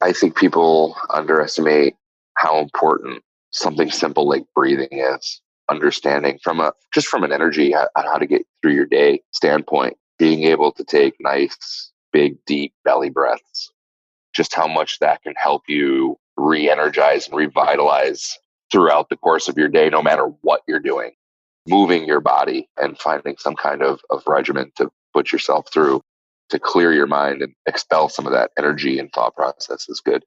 I think people underestimate how important something simple like breathing is. Understanding from an energy on how to get through your day standpoint, being able to take nice, big, deep belly breaths, just how much that can help you re-energize and revitalize throughout the course of your day, no matter what you're doing. Moving your body and finding some kind of regimen to put yourself through to clear your mind and expel some of that energy and thought process is good.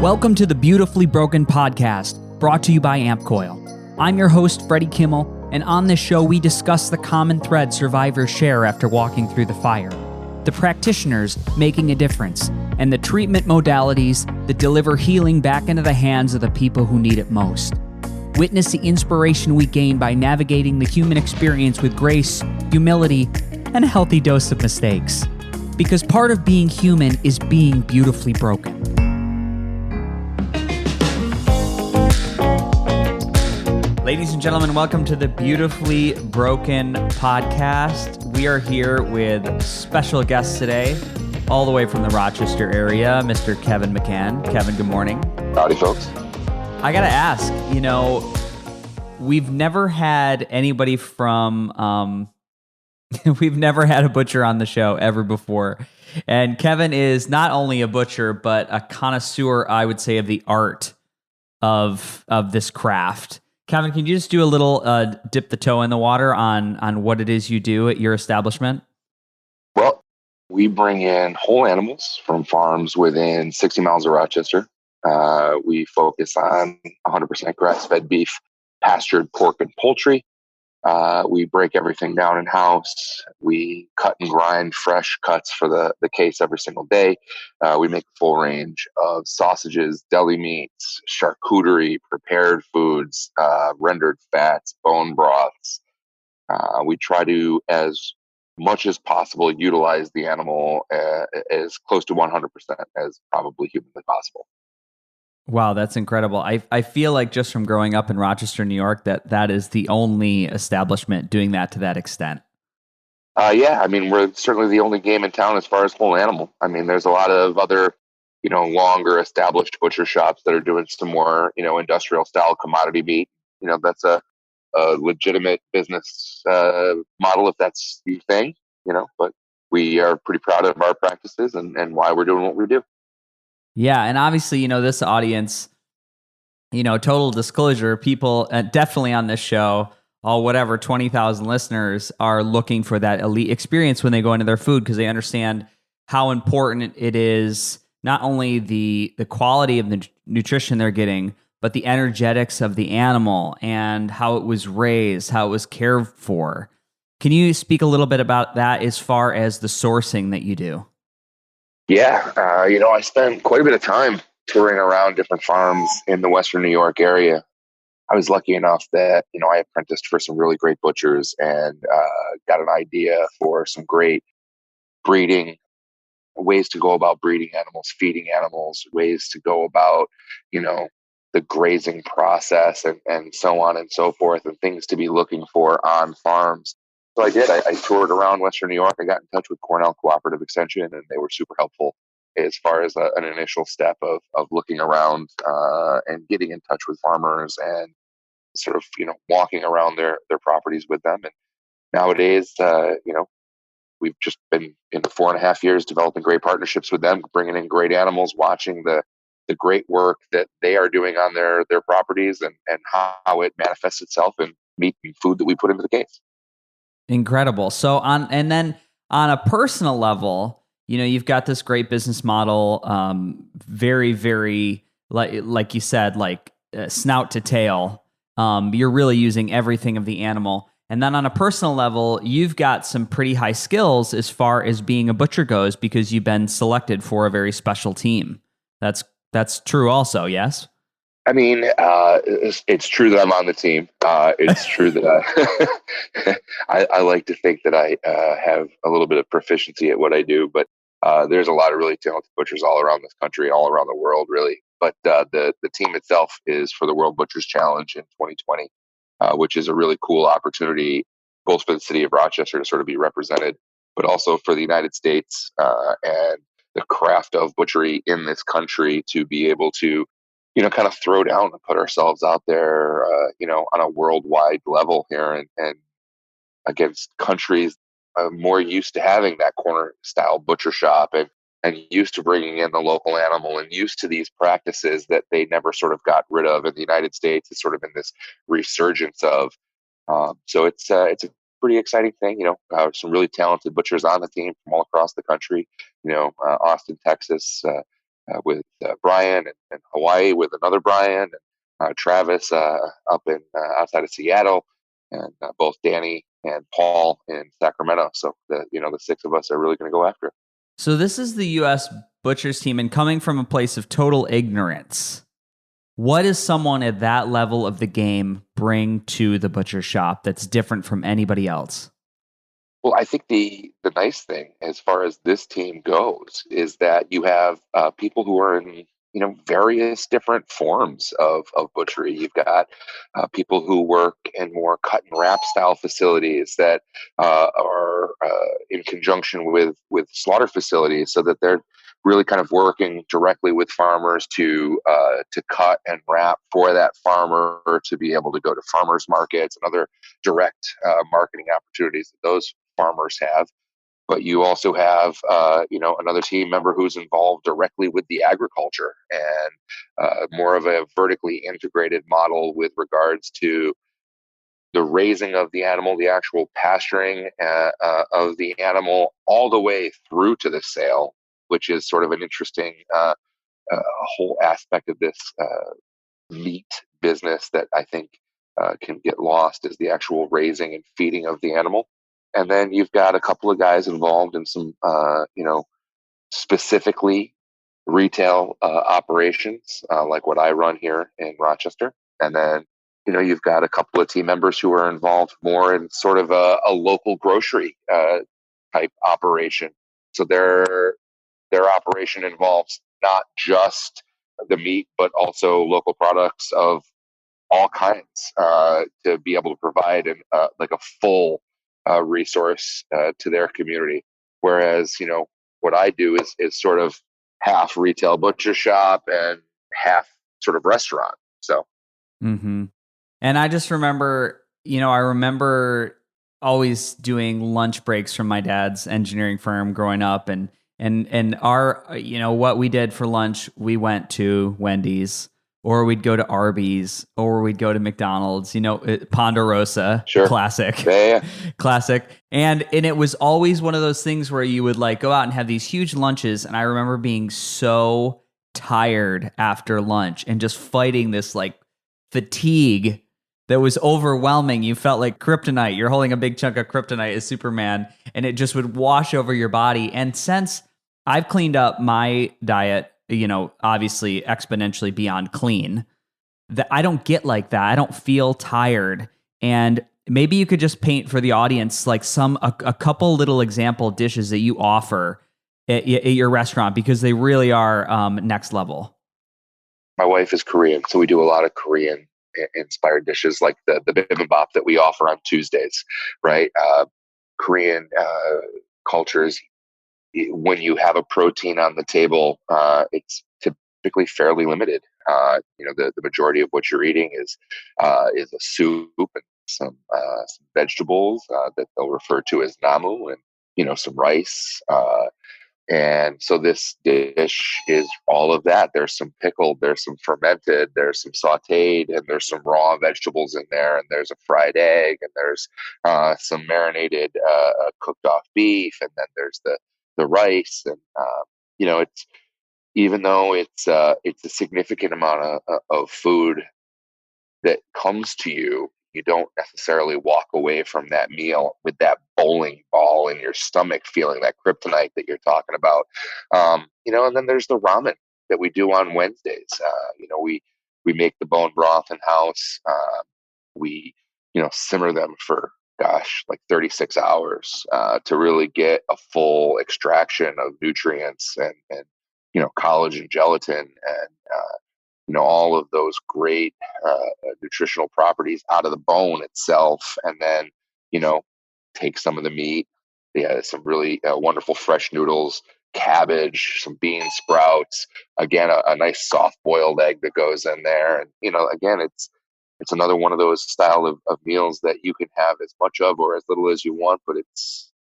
Welcome to the Beautifully Broken podcast, brought to you by AmpCoil. I'm your host, Freddie Kimmel, and on this show we discuss the common thread survivors share after walking through the fire, the practitioners making a difference, and the treatment modalities that deliver healing back into the hands of the people who need it most. Witness the inspiration we gain by navigating the human experience with grace, humility, and a healthy dose of mistakes. Because part of being human is being beautifully broken. Ladies and gentlemen, welcome to the Beautifully Broken podcast. We are here with special guests today, all the way from the Rochester area, Mr. Kevin McCann. Kevin, good morning. Howdy, folks. I gotta ask, we've never had anybody from, we've never had a butcher on the show ever before. And Kevin is not only a butcher, but a connoisseur, I would say, of the art of this craft. Kevin, can you just do a little dip the toe in the water on what it is you do at your establishment? Well, we bring in whole animals from farms within 60 miles of Rochester. We focus on 100% grass-fed beef, pastured pork, and poultry. We break everything down in-house. We cut and grind fresh cuts for the case every single day. We make a full range of sausages, deli meats, charcuterie, prepared foods, rendered fats, bone broths. We try to, as much as possible, utilize the animal as close to 100% as probably humanly possible. Wow, that's incredible. I feel like just from growing up in Rochester, New York, that is the only establishment doing that to that extent. Yeah, I mean, we're certainly the only game in town as far as whole animal. I mean, there's a lot of other, longer established butcher shops that are doing some more, industrial style commodity meat. That's a legitimate business model if that's the thing, but we are pretty proud of our practices and why we're doing what we do. Yeah, and obviously, this audience, total disclosure, people definitely on this show, 20,000 listeners are looking for that elite experience when they go into their food because they understand how important it is, not only the quality of the nutrition they're getting, but the energetics of the animal and how it was raised, how it was cared for. Can you speak a little bit about that as far as the sourcing that you do? Yeah, I spent quite a bit of time touring around different farms in the Western New York area. I was lucky enough that, I apprenticed for some really great butchers and got an idea for some great breeding, ways to go about breeding animals, feeding animals, ways to go about, the grazing process and so on and so forth, and things to be looking for on farms. So I did. I toured around Western New York. I got in touch with Cornell Cooperative Extension, and they were super helpful as far as an initial step of looking around and getting in touch with farmers and sort of, walking around their properties with them. And nowadays, we've just been in 4.5 years developing great partnerships with them, bringing in great animals, watching the great work that they are doing on their properties and how it manifests itself in meat and food that we put into the case. Incredible. So on a personal level, you've got this great business model, very, very, like you said, snout to tail. You're really using everything of the animal. And then on a personal level, you've got some pretty high skills as far as being a butcher goes because you've been selected for a very special team. That's true also, yes? I mean, it's true that I'm on the team. It's true that I like to think that I have a little bit of proficiency at what I do, but there's a lot of really talented butchers all around this country, all around the world, really. But the team itself is for the World Butchers Challenge in 2020, which is a really cool opportunity, both for the city of Rochester to sort of be represented, but also for the United States and craft of butchery in this country to be able to, kind of throw down and put ourselves out there, on a worldwide level here, and against countries more used to having that corner style butcher shop, and used to bringing in the local animal, and used to these practices that they never sort of got rid of in the United States. It's sort of been this resurgence of. So it's a pretty exciting thing. Some really talented butchers on the team from all across the country. Austin, Texas, with Brian, and Hawaii with another Brian, and Travis up in outside of Seattle, and both Danny and Paul in Sacramento. So the six of us are really going to go after it. So this is the U.S. Butchers team, and coming from a place of total ignorance, what does someone at that level of the game bring to the butcher shop that's different from anybody else? Well, I think the nice thing as far as this team goes is that you have people who are in various different forms of butchery. You've got people who work in more cut and wrap style facilities that are in conjunction with slaughter facilities, so that they're really kind of working directly with farmers to cut and wrap for that farmer, to be able to go to farmers markets and other direct marketing opportunities that those farmers have. But you also have, another team member who's involved directly with the agriculture, and more of a vertically integrated model with regards to the raising of the animal, the actual pasturing of the animal, all the way through to the sale, which is sort of an interesting whole aspect of this meat business that I think can get lost, is the actual raising and feeding of the animal. And then you've got a couple of guys involved in some, specifically retail operations, like what I run here in Rochester. And then, you've got a couple of team members who are involved more in sort of a local grocery type operation. So their operation involves not just the meat, but also local products of all kinds, to be able to provide like a full resource to their community. Whereas, what I do is sort of half retail butcher shop and half sort of restaurant. So, Mm-hmm. And I just remember, I remember always doing lunch breaks from my dad's engineering firm growing up, and our, what we did for lunch, we went to Wendy's, or we'd go to Arby's, or we'd go to McDonald's, Ponderosa, sure. Classic, Yeah. classic. And it was always one of those things where you would like go out and have these huge lunches. And I remember being so tired after lunch and just fighting this like fatigue that was overwhelming. You felt like kryptonite. You're holding a big chunk of kryptonite as Superman, and it just would wash over your body. And since I've cleaned up my diet, obviously exponentially beyond clean, that I don't get like that. I don't feel tired. And maybe you could just paint for the audience like a couple little example dishes that you offer at your restaurant, because they really are next level. My wife is Korean, so we do a lot of Korean inspired dishes, like the bibimbap that we offer on Tuesdays, right? Korean cultures, when you have a protein on the table, it's typically fairly limited. The majority of what you're eating is a soup and some vegetables that they'll refer to as namu, and some rice. And so this dish is all of that. There's some pickled, there's some fermented, there's some sauteed, and there's some raw vegetables in there, and there's a fried egg, and there's some marinated cooked off beef, and then there's the rice, and it's, even though it's a significant amount of food that comes to you, you don't necessarily walk away from that meal with that bowling ball in your stomach, feeling that kryptonite that you're talking about. And then there's the ramen that we do on Wednesdays. We make the bone broth in house. We simmer them for, like 36 hours to really get a full extraction of nutrients and collagen, gelatin, and all of those great nutritional properties out of the bone itself, and then take some of the meat. Yeah, some really wonderful fresh noodles, cabbage, some bean sprouts, again, a nice soft boiled egg that goes in there. And, again, it's another one of those style of meals that you can have as much of or as little as you want, but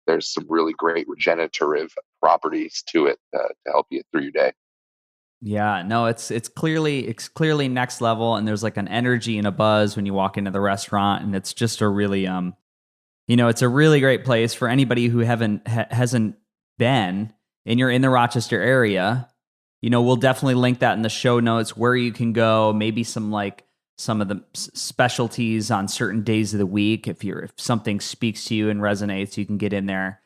there's some really great regenerative properties to it to help you through your day. Yeah, no, it's clearly next level, and there's like an energy and a buzz when you walk into the restaurant, and it's just a really it's a really great place for anybody who hasn't been, and you're in the Rochester area. We'll definitely link that in the show notes where you can go, maybe some of the specialties on certain days of the week. If something speaks to you and resonates, you can get in there.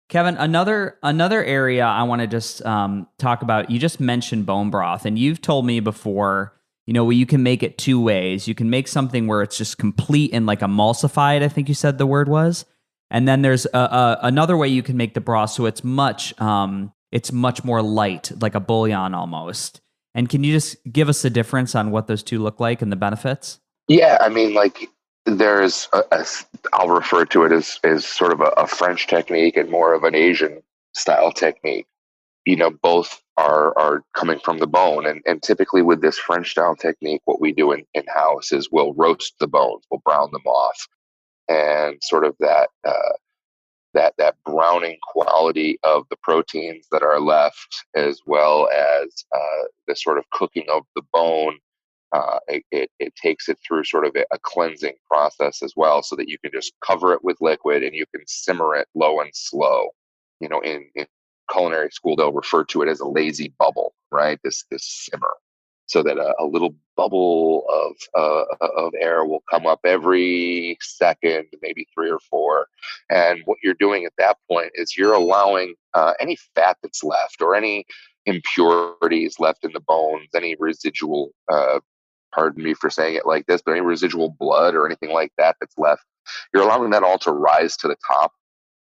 Kevin, another area I want to just talk about. You just mentioned bone broth, and you've told me before, you can make it two ways. You can make something where it's just complete and like emulsified, I think you said the word was, and then there's another way you can make the broth so it's much more light, like a bouillon almost. And can you just give us a difference on what those two look like and the benefits? Yeah, I mean, like there's I'll refer to it as sort of a French technique and more of an Asian style technique. Both are coming from the bone, and typically with this French style technique, what we do in house is we'll roast the bones, we'll brown them off, and sort of that browning quality of the proteins that are left, as well as the sort of cooking of the bone. It takes it through sort of a cleansing process as well, so that you can just cover it with liquid and you can simmer it low and slow. In culinary school, they'll refer to it as a lazy bubble, right? This simmer, so that a little bubble of air will come up every second, maybe three or four. And what you're doing at that point is you're allowing any fat that's left or any impurities left in the bones, any residual, pardon me for saying it like this, but any residual blood or anything like that that's left, you're allowing that all to rise to the top.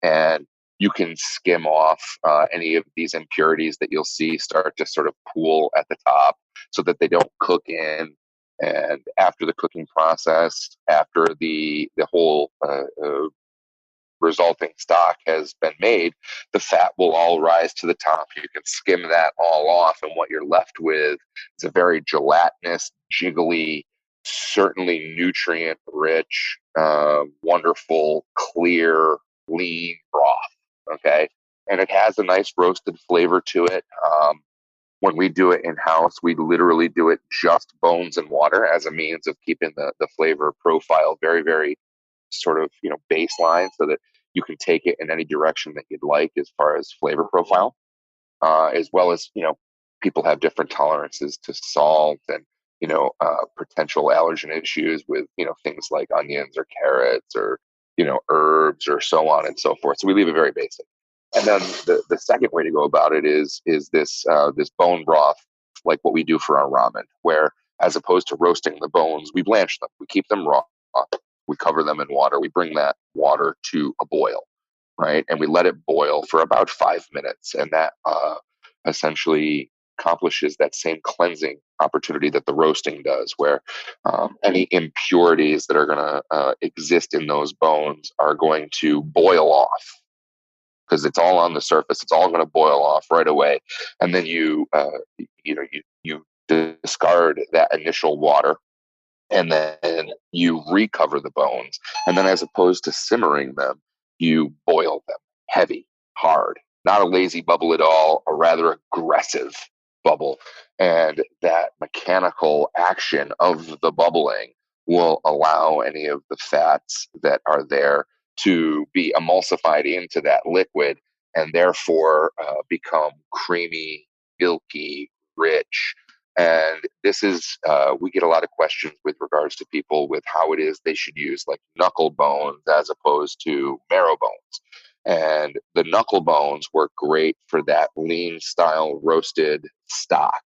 And you can skim off any of these impurities that you'll see start to sort of pool at the top, so that they don't cook in. And after the cooking process, after the whole resulting stock has been made, the fat will all rise to the top. You can skim that all off, and what you're left with is a very gelatinous, jiggly, certainly nutrient rich, wonderful, clear, lean broth. Okay. And it has a nice roasted flavor to it. When we do it in house, we literally do it just bones and water as a means of keeping the flavor profile very, very sort of, baseline, so that you can take it in any direction that you'd like as far as flavor profile, as well as, people have different tolerances to salt and, potential allergen issues with, things like onions or carrots or, herbs or so on and so forth. So we leave it very basic. And then the second way to go about it is this bone broth, like what we do for our ramen, where as opposed to roasting the bones, we blanch them. We keep them raw. We cover them in water. We bring that water to a boil, right? And we let it boil for about 5 minutes. And that essentially accomplishes that same cleansing opportunity that the roasting does, where any impurities that are going to exist in those bones are going to boil off, because it's all on the surface. It's all going to boil off right away. And then you discard that initial water, and then you recover the bones. And then, as opposed to simmering them, you boil them heavy, hard, not a lazy bubble at all, a rather aggressive bubble. And that mechanical action of the bubbling will allow any of the fats that are there to be emulsified into that liquid, and therefore become creamy, milky, rich. And this is, we get a lot of questions with regards to people with how it is they should use like knuckle bones as opposed to marrow bones. And the knuckle bones work great for that lean style roasted stock,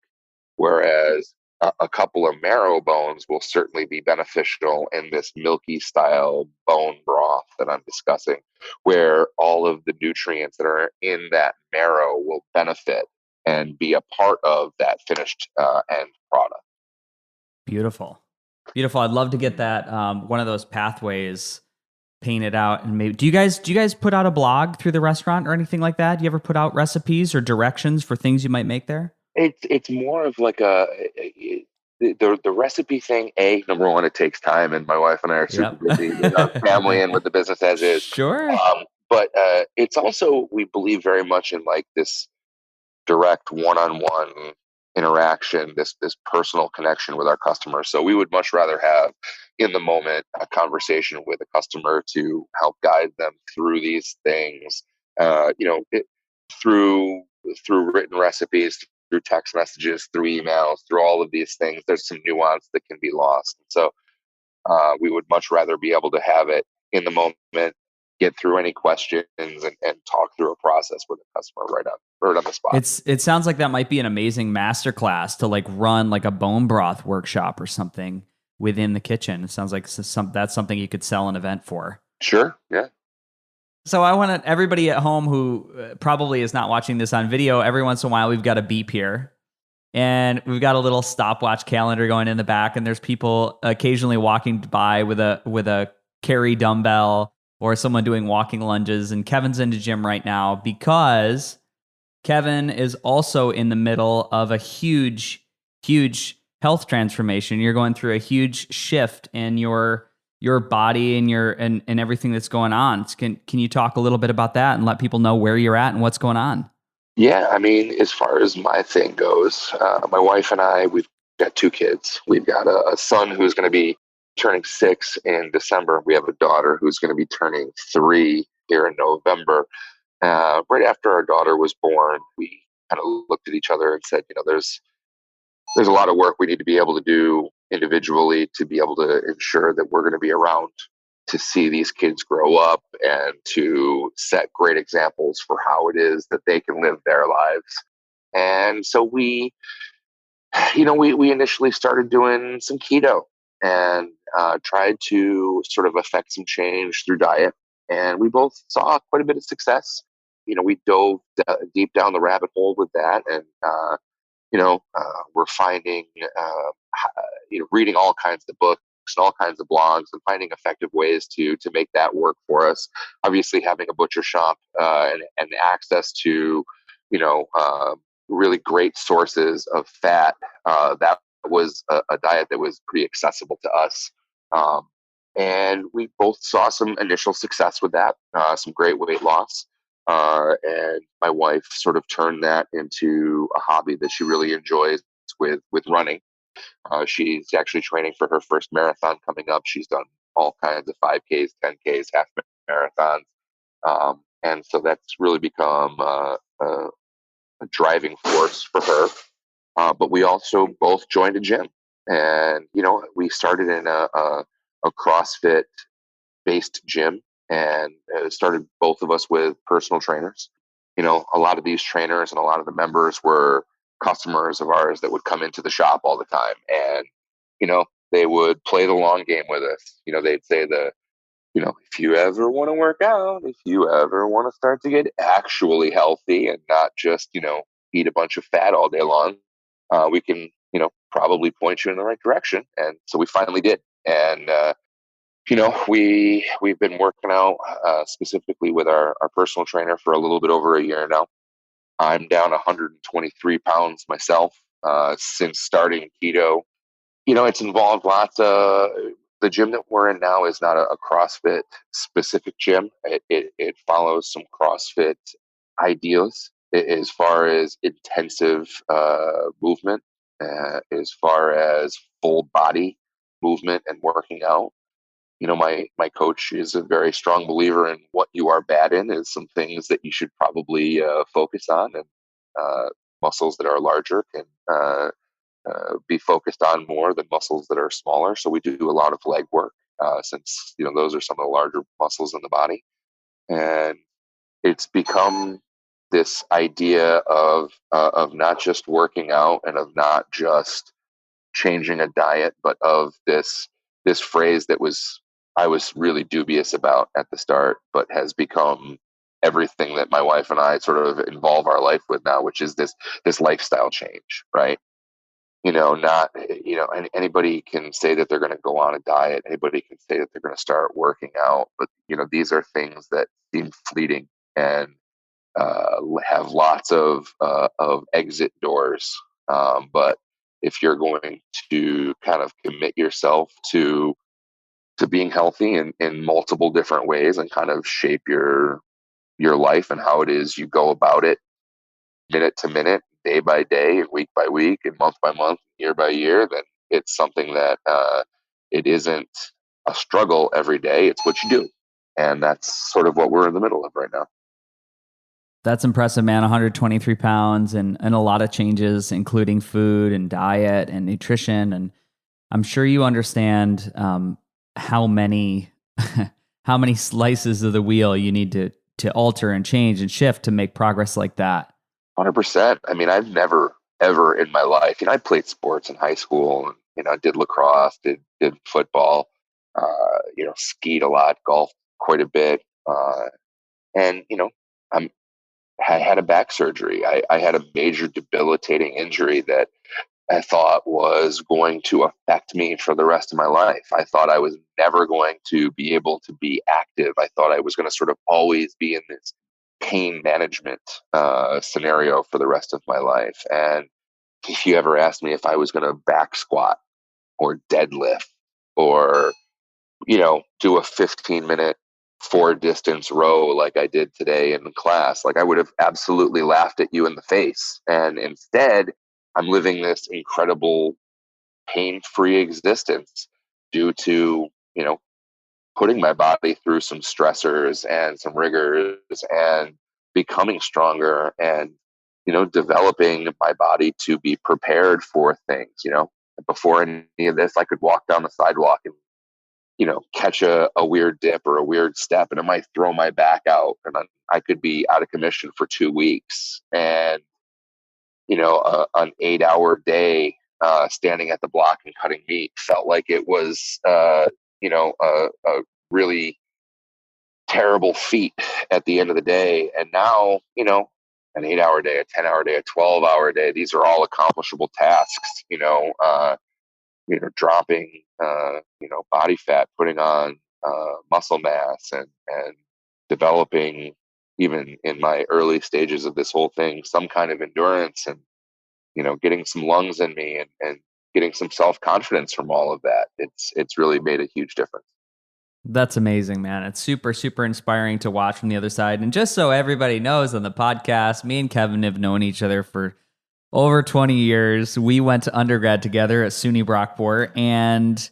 whereas a couple of marrow bones will certainly be beneficial in this milky style bone broth that I'm discussing, where all of the nutrients that are in that marrow will benefit and be a part of that finished end product. Beautiful. Beautiful. I'd love to get that, one of those pathways paint it out. And maybe do you guys put out a blog through the restaurant or anything like that? Do you ever put out recipes or directions for things you might make there? It's more of like the recipe thing. Number one, it takes time, and my wife and I are super Yep. busy with our family and with the business as is. Sure. But it's also, we believe very much in like this direct one-on-one interaction, this personal connection with our customers. So we would much rather have in the moment a conversation with a customer to help guide them through these things. Through written recipes, through text messages, through emails, through all of these things. There's some nuance that can be lost. So we would much rather be able to have it in the moment, get through any questions, and talk through a process with a customer right on the spot. It sounds like that might be an amazing masterclass to like run like a bone broth workshop or something within the kitchen. It sounds like that's something you could sell an event for. Sure. Yeah. So I want everybody at home who probably is not watching this on video, every once in a while we've got a beep here. And we've got a little stopwatch calendar going in the back, and there's people occasionally walking by with a carry dumbbell or someone doing walking lunges. And Kevin's in the gym right now because Kevin is also in the middle of a huge, huge health transformation. You're going through a huge shift in your body and everything that's going on. Can you talk a little bit about that and let people know where you're at and what's going on? Yeah, I mean, as far as my thing goes, my wife and I, we've got two kids. We've got a son who's going to be turning 6 in December. We have a daughter who's going to be turning 3 here in November. Right after our daughter was born, we kind of looked at each other and said, there's a lot of work we need to be able to do individually to be able to ensure that we're going to be around to see these kids grow up and to set great examples for how it is that they can live their lives. And so we initially started doing some keto and tried to sort of affect some change through diet. And we both saw quite a bit of success. We dove deep down the rabbit hole with that. And we're finding, reading all kinds of books and all kinds of blogs and finding effective ways to make that work for us. Obviously, having a butcher shop and access to, really great sources of fat, that was a diet that was pretty accessible to us. And we both saw some initial success with that, some great weight loss. And my wife sort of turned that into a hobby that she really enjoys with running. She's actually training for her first marathon coming up. She's done all kinds of 5Ks, 10Ks, half marathons. And so that's really become a driving force for her. But we also both joined a gym. And, we started in a CrossFit based gym, and started both of us with personal trainers. A lot of these trainers and a lot of the members were customers of ours that would come into the shop all the time, and they would play the long game with us. They'd say if you ever want to work out, if you ever want to start to get actually healthy and not just eat a bunch of fat all day long, we can probably point you in the right direction. And so we finally did. And we've been working out specifically with our personal trainer for a little bit over a year now. I'm down 123 pounds myself since starting keto. It's involved lots of, the gym that we're in now is not a CrossFit specific gym. It follows some CrossFit ideas as far as intensive movement, as far as full body movement and working out. My coach is a very strong believer in what you are bad in is some things that you should probably focus on, and muscles that are larger can be focused on more than muscles that are smaller. So we do a lot of leg work, since those are some of the larger muscles in the body, and it's become this idea of not just working out and of not just changing a diet, but of this phrase that I was really dubious about at the start, but has become everything that my wife and I sort of involve our life with now, which is this lifestyle change, right? not, anybody can say that they're going to go on a diet. Anybody can say that they're going to start working out, but these are things that seem fleeting and have lots of exit doors. But if you're going to kind of commit yourself to being healthy in multiple different ways and kind of shape your life and how it is you go about it, minute to minute, day by day, and week by week, and month by month, year by year, then it's something that it isn't a struggle every day. It's what you do. And that's sort of what we're in the middle of right now. That's impressive, man. 123 pounds and a lot of changes, including food and diet and nutrition. And I'm sure you understand how many how many slices of the wheel you need to alter and change and shift to make progress like that. 100%. I mean, I've never, ever in my life, I played sports in high school and, did lacrosse, did football, skied a lot, golfed quite a bit. And, I had a back surgery. I had a major debilitating injury that I thought was going to affect me for the rest of my life. I thought I was never going to be able to be active. I thought I was going to sort of always be in this pain management scenario for the rest of my life. And if you ever asked me if I was going to back squat or deadlift or, do a 15-minute forward distance row like I did today in class, like I would have absolutely laughed at you in the face. And instead, I'm living this incredible pain-free existence due to, putting my body through some stressors and some rigors and becoming stronger and, developing my body to be prepared for things. Before any of this, I could walk down the sidewalk and, catch a weird dip or a weird step and it might throw my back out and I could be out of commission for 2 weeks. And, an 8-hour day standing at the block and cutting meat felt like it was, a really terrible feat at the end of the day. And now, an 8-hour day, a 10-hour day, a 12-hour day, these are all accomplishable tasks, dropping, body fat, putting on muscle mass and developing, even in my early stages of this whole thing, some kind of endurance and, getting some lungs in me and getting some self-confidence from all of that. It's really made a huge difference. That's amazing, man. It's super, super inspiring to watch from the other side. And just so everybody knows, on the podcast, me and Kevin have known each other for over 20 years. We went to undergrad together at SUNY Brockport, and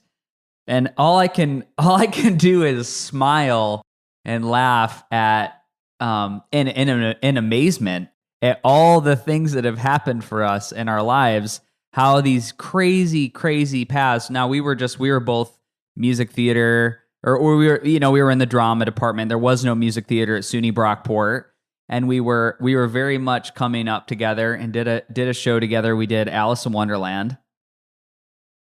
all I can do is smile and laugh at in amazement at all the things that have happened for us in our lives. How these crazy paths. Now we were both music theater, or we were in the drama department. There was no music theater at SUNY Brockport. And we were very much coming up together and did a show together. We did Alice in Wonderland.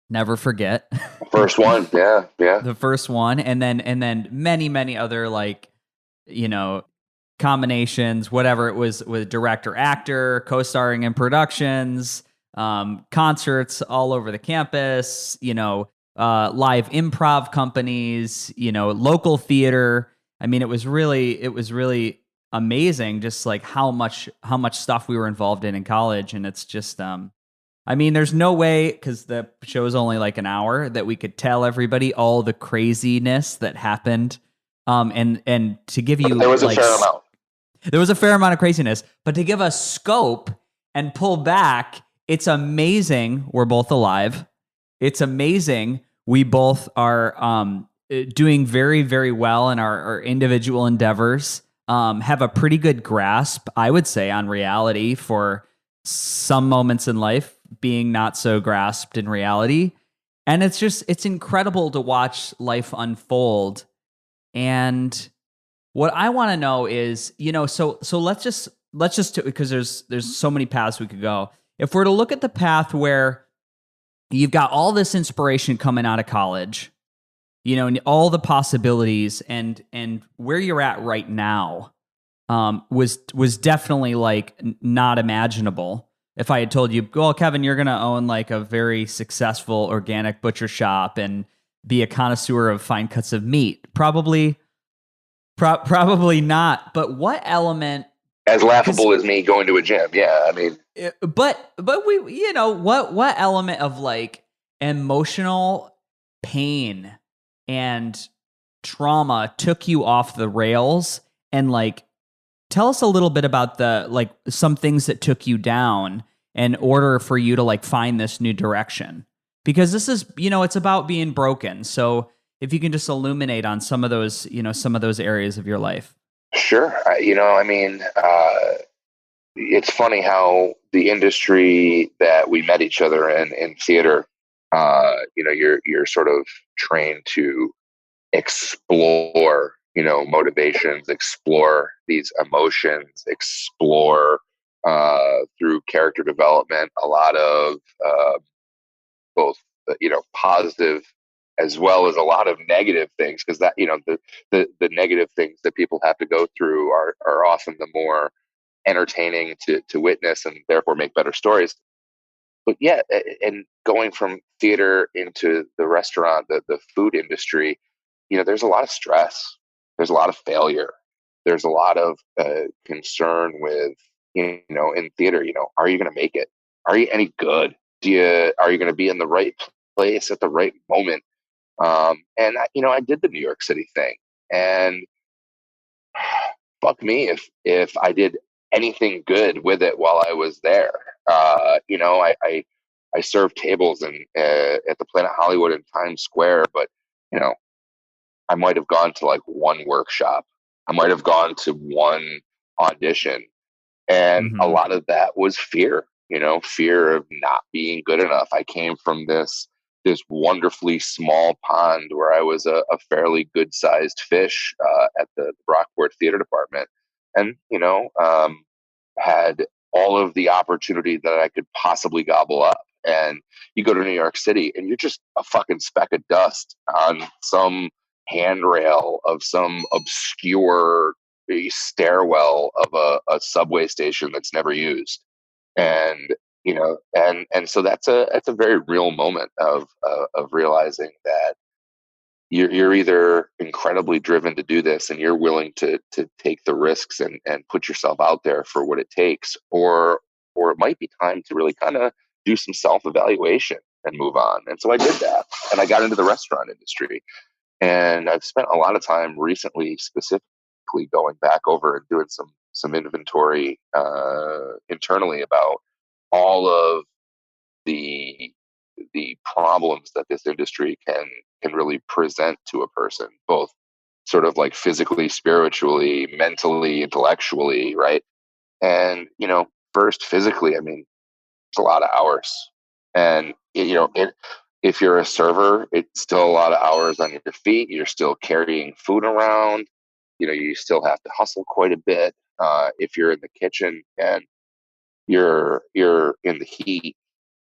Never forget. First one, yeah. The first one, and then many other combinations, whatever it was, with director, actor, co-starring in productions, concerts all over the campus. Live improv companies. Local theater. I mean, it was really amazing, just like how much stuff we were involved in college. And it's just there's no way, because the show's only like an hour, that we could tell everybody all the craziness that happened. And to give you, there was a fair amount. There was a fair amount of craziness, but to give us scope and pull back, it's amazing we're both alive. It's amazing we both are doing very, very well in our individual endeavors. Have a pretty good grasp, I would say, on reality, for some moments in life being not so grasped in reality. And it's incredible to watch life unfold. And what I want to know is, so let's just because there's so many paths we could go. If we're to look at the path where you've got all this inspiration coming out of college, and all the possibilities, and where you're at right now was definitely like not imaginable if I had told you, well, Kevin, you're going to own like a very successful organic butcher shop and be a connoisseur of fine cuts of meat, probably not. But what element? As Because, laughable as me going to a gym. Yeah, I mean, but we, what element of like emotional pain and trauma took you off the rails, and like tell us a little bit about the like some things that took you down in order for you to like find this new direction, because this is, it's about being broken. So if you can just illuminate on some of those, some of those areas of your life. sure. I mean, it's funny how the industry that we met each other in theater, you're sort of trained to explore, motivations, explore these emotions, explore through character development, a lot of both, positive as well as a lot of negative things, because that, the negative things that people have to go through are often the more entertaining to witness and therefore make better stories. But yeah, and going from theater into the restaurant, the food industry, there's a lot of stress. There's a lot of failure. There's a lot of concern with, in theater, are you going to make it? Are you any good? Are you going to be in the right place at the right moment? And I did the New York City thing, and fuck me if I did anything good with it while I was there. I served tables at the Planet Hollywood in Times Square, but you know, I might have gone to like one workshop. I might have gone to one audition, and a Mm-hmm. lot of that was fear. Fear of not being good enough. I came from this wonderfully small pond where I was a fairly good sized fish at the Brockport Theater Department, and had all of the opportunity that I could possibly gobble up. And you go to New York City, and you're just a fucking speck of dust on some handrail of some obscure stairwell of a subway station that's never used. And so that's a very real moment of realizing that you're either incredibly driven to do this and you're willing to take the risks and put yourself out there for what it takes, or it might be time to really kind of do some self-evaluation and move on. And so I did that, and I got into the restaurant industry, and I've spent a lot of time recently specifically going back over and doing some inventory internally about all of the problems that this industry can really present to a person, both sort of like physically, spiritually, mentally, intellectually, right? And first physically, I mean, it's a lot of hours, and if you're a server, it's still a lot of hours on your feet. You're still carrying food around. You still have to hustle quite a bit. If you're in the kitchen and you're in the heat,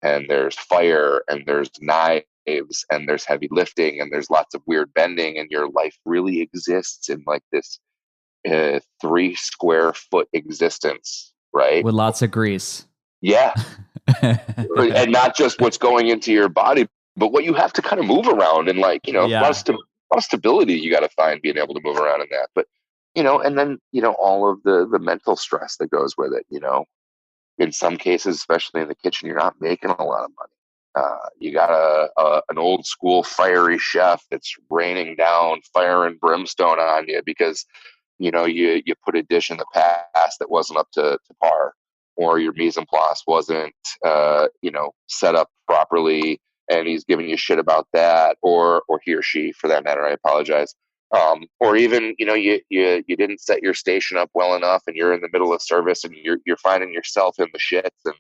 and there's fire, and there's knives, and there's heavy lifting, and there's lots of weird bending, and your life really exists in like this 3 square foot existence, right? With lots of grease. Yeah. And not just what's going into your body, but what you have to kind of move around, and like, a lot Yeah. of stability you got to find being able to move around in that. But and then all of the mental stress that goes with it. In some cases, especially in the kitchen, you're not making a lot of money. You got an old school fiery chef that's raining down fire and brimstone on you because you put a dish in the past that wasn't up to par, or your mise en place wasn't set up properly, and he's giving you shit about that, or he or she, for that matter. I apologize. Or even you didn't set your station up well enough, and you're in the middle of service, and you're finding yourself in the shits, and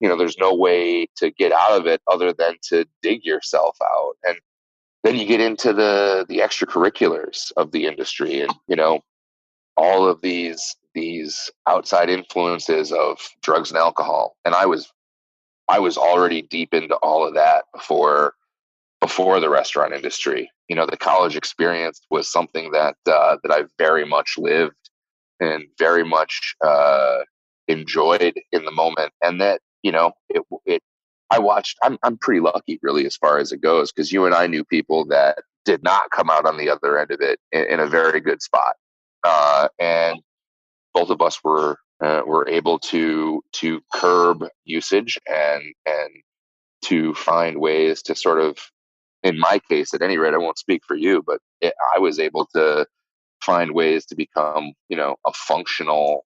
there's no way to get out of it other than to dig yourself out. And then you get into the extracurriculars of the industry, and all of these outside influences of drugs and alcohol. And I was already deep into all of that before the restaurant industry. The college experience was something that I very much lived and very much enjoyed in the moment, and that I'm pretty lucky really as far as it goes, because you and I knew people that did not come out on the other end of it in a very good spot. And both of us were able to curb usage and to find ways to sort of, in my case, at any rate, I won't speak for you, but I was able to find ways to become, a functional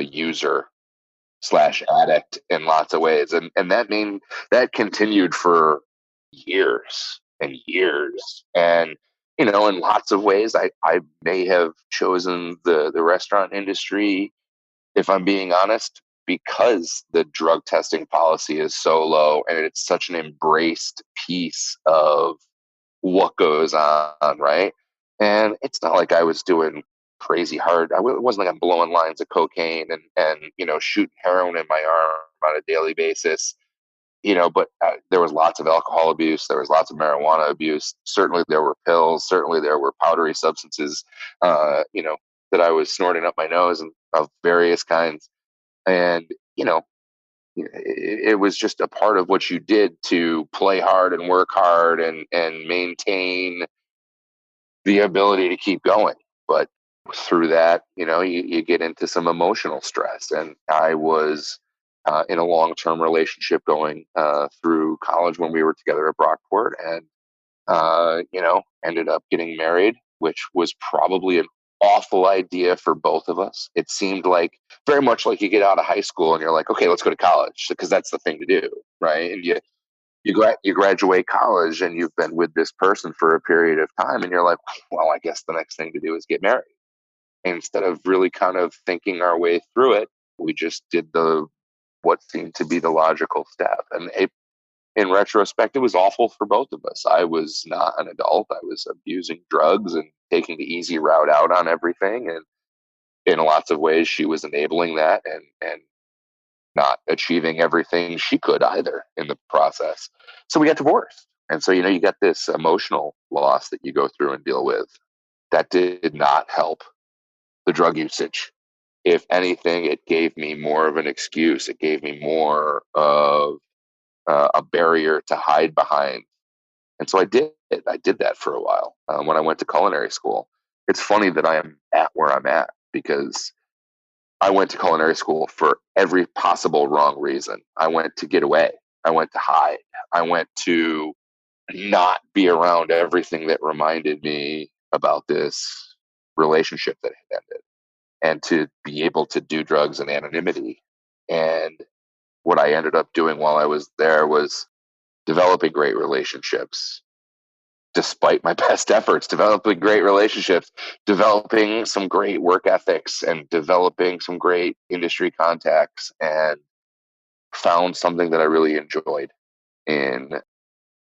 user slash addict in lots of ways. And that continued for years and years. And, in lots of ways, I may have chosen the restaurant industry, if I'm being honest, because the drug testing policy is so low and it's such an embraced piece of what goes on, right? And it's not like I was doing crazy hard. It wasn't like I'm blowing lines of cocaine and shooting heroin in my arm on a daily basis, but there was lots of alcohol abuse. There was lots of marijuana abuse. Certainly there were pills. Certainly there were powdery substances, that I was snorting up my nose and of various kinds. And, it was just a part of what you did to play hard and work hard and maintain the ability to keep going. But through that, you get into some emotional stress. And I was in a long-term relationship going through college when we were together at Brockport, and ended up getting married, which was probably an awful idea for both of us. It seemed like very much like you get out of high school and you're like, okay, let's go to college because that's the thing to do, right? And you graduate college and you've been with this person for a period of time, and you're like, well, I guess the next thing to do is get married. And instead of really kind of thinking our way through it, we just did what seemed to be the logical step. And in retrospect, it was awful for both of us. I was not an adult. I was abusing drugs and taking the easy route out on everything. And in lots of ways, she was enabling that and not achieving everything she could either in the process. So we got divorced. And so, you got this emotional loss that you go through and deal with. That did not help the drug usage. If anything, it gave me more of an excuse. It gave me more of a barrier to hide behind. And so I did. I did that for a while when I went to culinary school. It's funny that I am at where I'm at because I went to culinary school for every possible wrong reason. I went to get away. I went to hide. I went to not be around everything that reminded me about this relationship that had ended, and to be able to do drugs in anonymity. And what I ended up doing while I was there was developing great relationships, despite my best efforts, developing great relationships, developing some great work ethics, and developing some great industry contacts, and found something that I really enjoyed in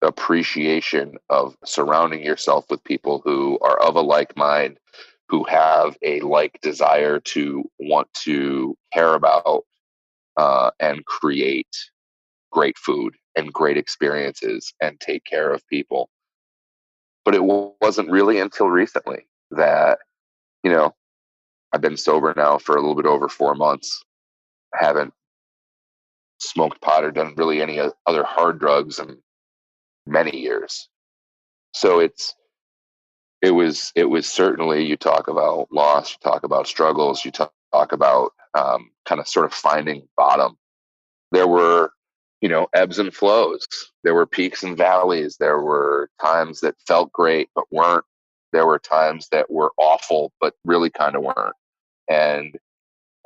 appreciation of surrounding yourself with people who are of a like mind, who have a like desire to want to care about and create great food and great experiences and take care of people. But it wasn't really until recently that, I've been sober now for a little bit over 4 months. I haven't smoked pot or done really any other hard drugs in many years. So it was certainly, you talk about loss, you talk about struggles, you talk about kind of sort of finding bottom. There were, ebbs and flows. There were peaks and valleys. There were times that felt great but weren't. There were times that were awful but really kind of weren't. And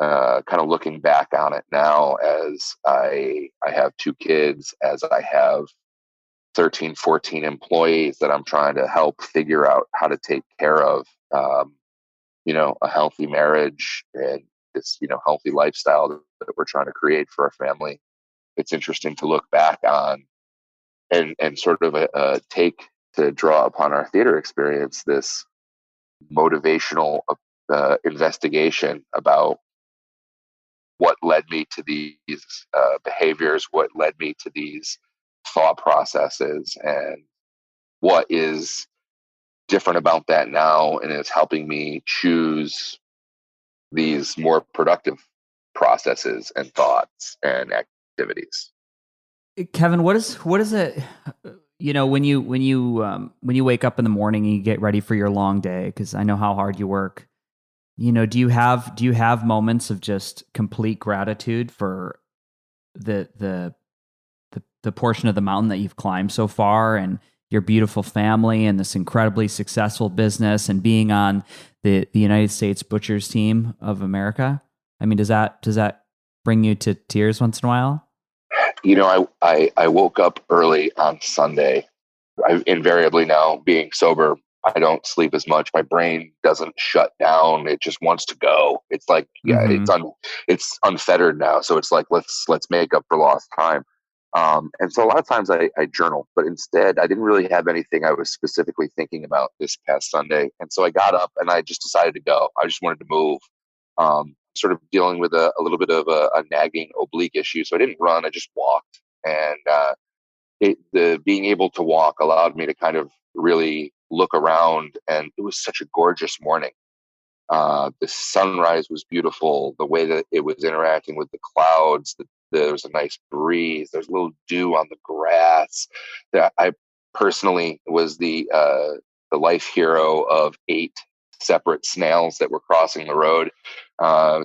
kind of looking back on it now, as I have 2 kids, as I have 13, 14 employees that I'm trying to help figure out how to take care of, a healthy marriage and this, healthy lifestyle that we're trying to create for our family. It's interesting to look back on and sort of take to draw upon our theater experience, this motivational investigation about what led me to these behaviors, what led me to these thought processes, and what is different about that now, and is helping me choose these more productive processes and thoughts and activities. Kevin, what is it? When you wake up in the morning and you get ready for your long day, because I know how hard you work. Do you have moments of just complete gratitude for the the the portion of the mountain that you've climbed so far, and your beautiful family, and this incredibly successful business, and being on the United States Butchers Team of America? I mean, does that bring you to tears once in a while? I woke up early on Sunday. I invariably now, being sober, I don't sleep as much. My brain doesn't shut down. It just wants to go. It's like, yeah, Mm-hmm. it's unfettered now. So it's like, let's make up for lost time. And so a lot of times I journal, but instead I didn't really have anything I was specifically thinking about this past Sunday. And so I got up and I just decided to go. I just wanted to move. Sort of dealing with a little bit of a nagging oblique issue. So I didn't run. I just walked. And the being able to walk allowed me to kind of really look around, and it was such a gorgeous morning. The sunrise was beautiful. The way that it was interacting with the clouds, there was a nice breeze. There's a little dew on the grass. That I personally was the life hero of 8 separate snails that were crossing the road,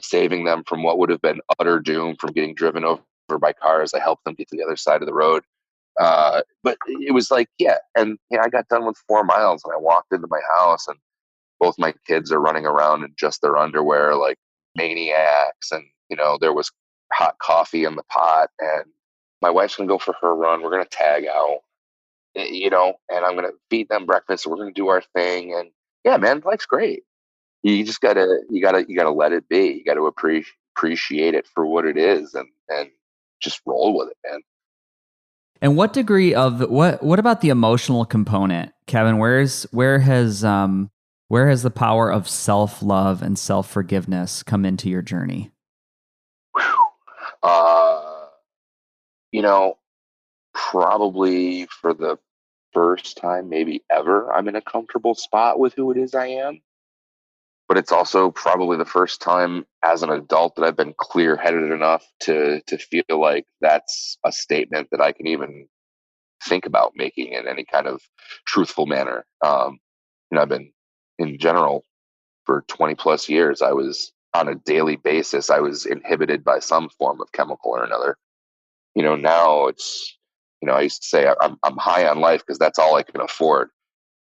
saving them from what would have been utter doom from getting driven over by cars. I helped them get to the other side of the road. But it was like, yeah. And I got done with 4 miles and I walked into my house, and both my kids are running around in just their underwear like maniacs. And, there was hot coffee in the pot, and my wife's going to go for her run. We're going to tag out, and I'm going to feed them breakfast. We're going to do our thing. And yeah, man, life's great. You gotta let it be. You got to appreciate it for what it is, and just roll with it, man. And what degree of what about the emotional component, Kevin? Where has the power of self-love and self-forgiveness come into your journey? Uh, you know, Probably for the first time, maybe ever, I'm in a comfortable spot with who it is I am. But it's also probably the first time as an adult that I've been clear-headed enough to feel like that's a statement that I can even think about making in any kind of truthful manner. I've been in general for 20 plus years. I was on a daily basis. I was inhibited by some form of chemical or another. Now it's, I used to say I'm high on life because that's all I can afford.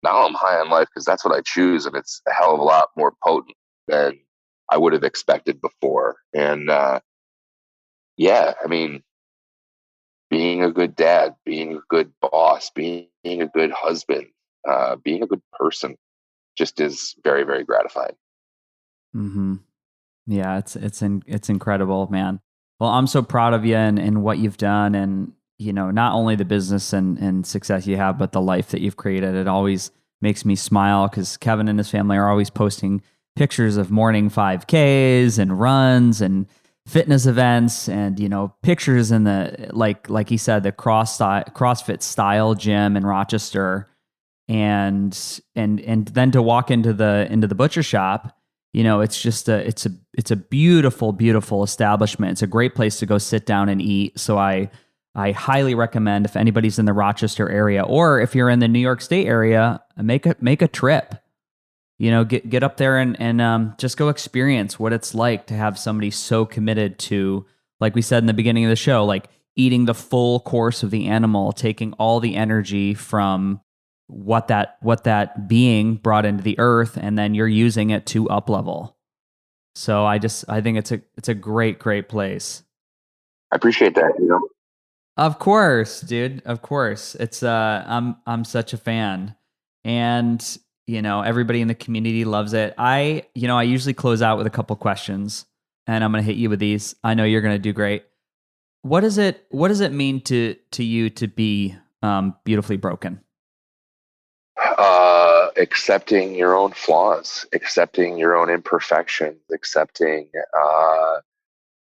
Now I'm high on life because that's what I choose, and it's a hell of a lot more potent than I would have expected before. And yeah, I mean, being a good dad, being a good boss, being a good husband, being a good person, just is very, very gratifying. Mm-hmm. Yeah, it's incredible, man. Well, I'm so proud of you and what you've done, and not only the business and success you have, but the life that you've created. It always makes me smile because Kevin and his family are always posting pictures of morning 5Ks and runs and fitness events, and pictures in the like he said, the CrossFit style gym in Rochester, and then to walk into the butcher shop. It's just it's a beautiful, beautiful establishment. It's a great place to go sit down and eat. So I highly recommend, if anybody's in the Rochester area, or if you're in the New York State area, make a trip. Get up there and just go experience what it's like to have somebody so committed to, like we said in the beginning of the show, like eating the full course of the animal, taking all the energy from what that being brought into the earth, and then you're using it to up level. So I think it's a great place. I appreciate that. Of course, dude. Of course. It's I'm such a fan. And everybody in the community loves it. I usually close out with a couple questions, and I'm going to hit you with these. I know you're going to do great. What does it mean to you to be beautifully broken? Accepting your own flaws, accepting your own imperfections, accepting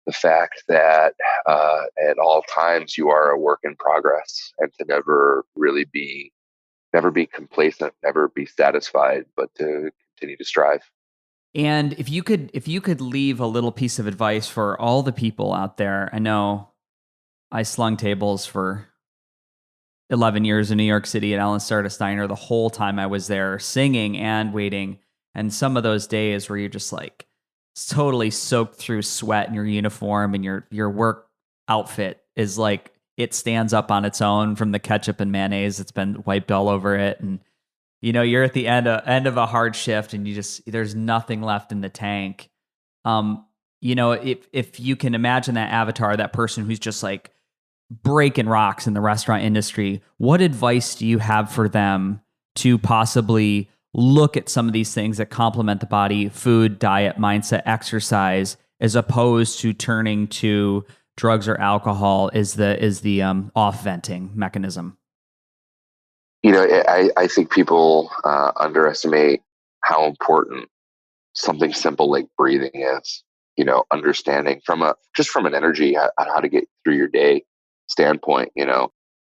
the fact that at all times you are a work in progress, and to never be complacent, never be satisfied, but to continue to strive. And if you could leave a little piece of advice for all the people out there, I know I slung tables for 11 years in New York City at Ellen Starta Steiner the whole time I was there, singing and waiting. And some of those days where you're just like totally soaked through sweat in your uniform, and your work outfit is like, it stands up on its own from the ketchup and mayonnaise that's been wiped all over it. And you're at the end of a hard shift, and there's nothing left in the tank. If you can imagine that avatar, that person who's just like breaking rocks in the restaurant industry, what advice do you have for them to possibly look at some of these things that complement the body: food, diet, mindset, exercise, as opposed to turning to drugs or alcohol is the off venting mechanism? I think people underestimate how important something simple like breathing is. Understanding from an energy on how to get through your day standpoint.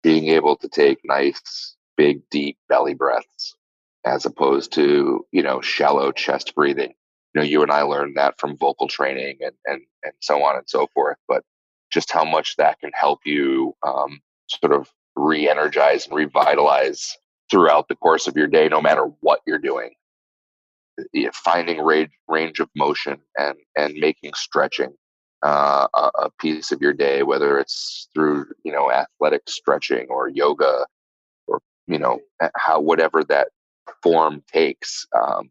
Being able to take nice, big, deep belly breaths as opposed to shallow chest breathing. You and I learned that from vocal training and so on and so forth. But just how much that can help you sort of re-energize and revitalize throughout the course of your day, no matter what you're doing. Finding range of motion and making stretching a piece of your day, whether it's through athletic stretching or yoga or how whatever that form takes,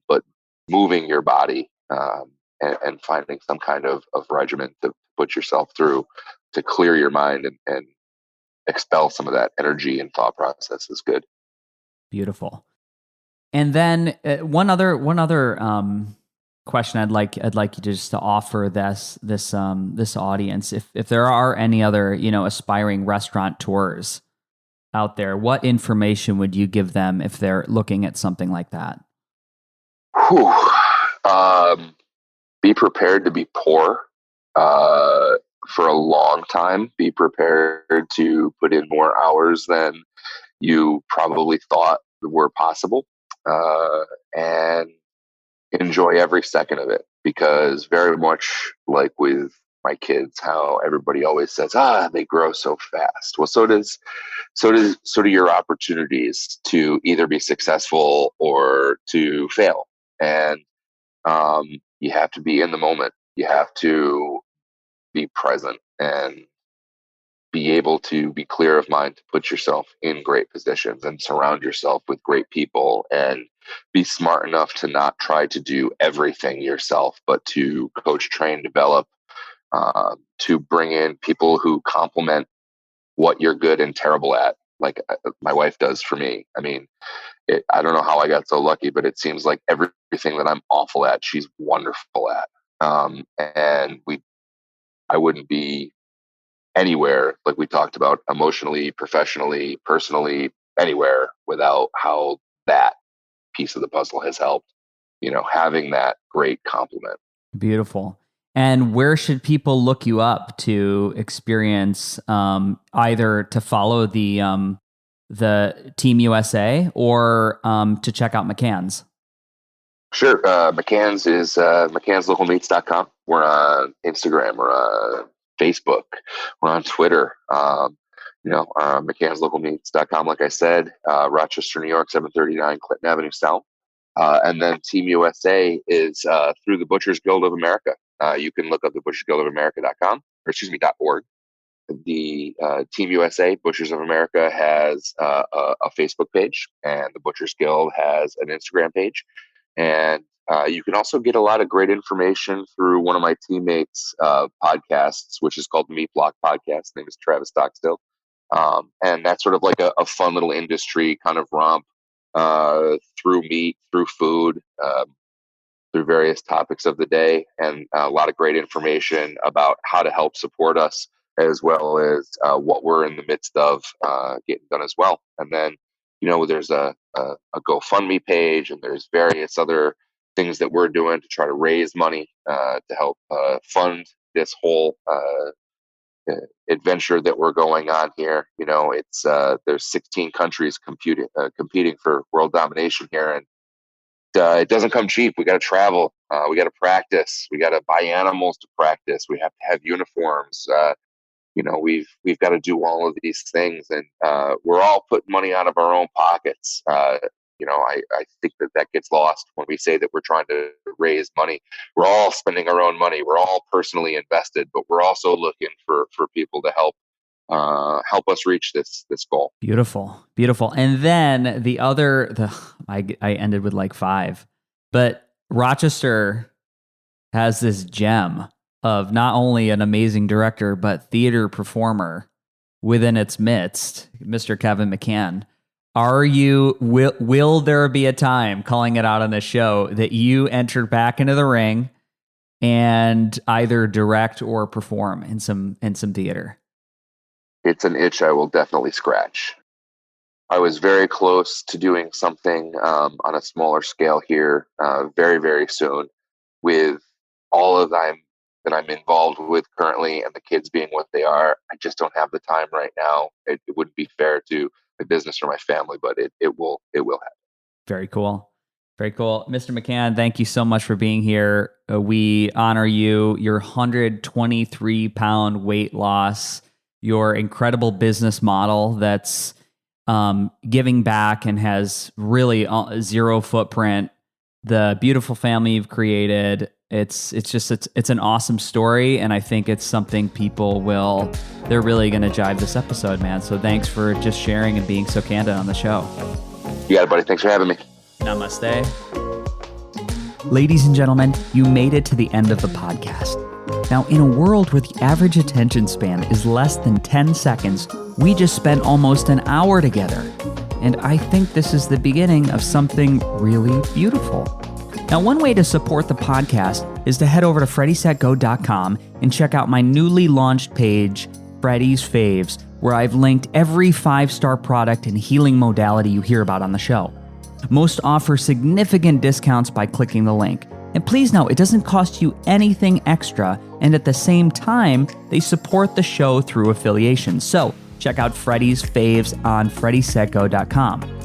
but moving your body, and finding some kind of regimen to put yourself through to clear your mind and expel some of that energy and thought process is good. Beautiful. And then one other question I'd like you just to offer this audience, if there are any other aspiring restaurateurs out there, what information would you give them if they're looking at something like that? Whew. Be prepared to be poor for a long time. Be prepared to put in more hours than you probably thought were possible, and enjoy every second of it. Because very much like with my kids, how everybody always says, they grow so fast. Well, so do your opportunities to either be successful or to fail. And you have to be in the moment. You have to be present and be able to be clear of mind to put yourself in great positions and surround yourself with great people, and be smart enough to not try to do everything yourself, but to coach, train, develop, to bring in people who complement what you're good and terrible at, like my wife does for me. I mean, I don't know how I got so lucky, but it seems like everything that I'm awful at, she's wonderful at. And I wouldn't be anywhere, like we talked about, emotionally, professionally, personally, anywhere without how that piece of the puzzle has helped, having that great compliment. Beautiful. And where should people look you up to experience, either to follow the Team USA or to check out McCann's? Sure. McCann's is McCann'sLocalMeats.com. We're on Instagram. We're on Facebook. We're on Twitter. McCann'sLocalMeats.com, like I said, Rochester, New York, 739 Clinton Avenue South. And then Team USA is through the Butchers Guild of America. You can look up the butchersguildofamerica.com, or excuse me, .org. The Team USA, Butchers of America, has a Facebook page, and the Butchers Guild has an Instagram page. And you can also get a lot of great information through one of my teammates' podcasts, which is called the Meat Block Podcast. His name is Travis Stockstill. And that's sort of like a fun little industry kind of romp through meat, through food, through various topics of the day, and a lot of great information about how to help support us, as well as what we're in the midst of getting done as well. And then, there's a GoFundMe page, and there's various other things that we're doing to try to raise money to help fund this whole adventure that we're going on here. It's there's 16 countries competing for world domination here, and it doesn't come cheap. We got to travel. We got to practice. We got to buy animals to practice. We have to have uniforms. we've got to do all of these things, and we're all putting money out of our own pockets. I think that gets lost when we say that we're trying to raise money. We're all spending our own money. We're all personally invested, but we're also looking for people to help us reach this goal. Beautiful. And then I ended with like 5, but Rochester has this gem of not only an amazing director, but theater performer within its midst, Mr. Kevin McCann. Will there be a time, calling it out on the show, that you enter back into the ring and either direct or perform in some theater? It's an itch I will definitely scratch. I was very close to doing something on a smaller scale here very, very soon, with all of that I'm involved with currently and the kids being what they are. I just don't have the time right now. It wouldn't be fair to my business or my family, but it will happen. Very cool. Mr. McCann, thank you so much for being here. We honor you, your 123-pound weight loss, your incredible business model that's giving back and has really zero footprint, the beautiful family you've created. It's an awesome story, and I think it's something they're really going to jive this episode, man. So thanks for just sharing and being so candid on the show. You got it, buddy. Thanks for having me. Namaste. Ladies and gentlemen, you made it to the end of the podcast. Now, in a world where the average attention span is less than 10 seconds, we just spent almost an hour together. And I think this is the beginning of something really beautiful. Now, one way to support the podcast is to head over to freddysetgo.com and check out my newly launched page, Freddy's Faves, where I've linked every 5-star product and healing modality you hear about on the show. Most offer significant discounts by clicking the link. And please know, it doesn't cost you anything extra, and at the same time, they support the show through affiliation. So check out Freddy's Faves on freddysetgo.com.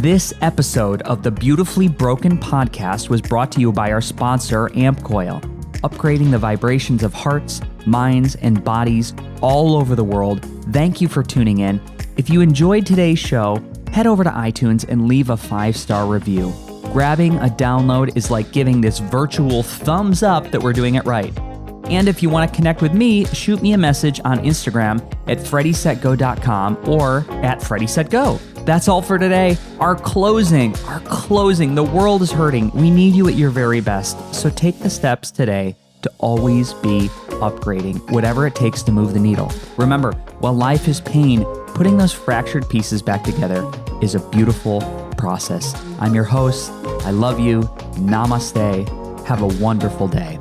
This episode of the Beautifully Broken podcast was brought to you by our sponsor, AmpCoil, upgrading the vibrations of hearts, minds, and bodies all over the world. Thank you for tuning in. If you enjoyed today's show, head over to iTunes and leave a 5-star review. Grabbing a download is like giving this virtual thumbs up that we're doing it right. And if you want to connect with me, shoot me a message on Instagram at freddysetgo.com or at freddysetgo. That's all for today. Our closing. The world is hurting. We need you at your very best. So take the steps today to always be upgrading, whatever it takes to move the needle. Remember, while life is pain, putting those fractured pieces back together is a beautiful process. I'm your host. I love you. Namaste. Have a wonderful day.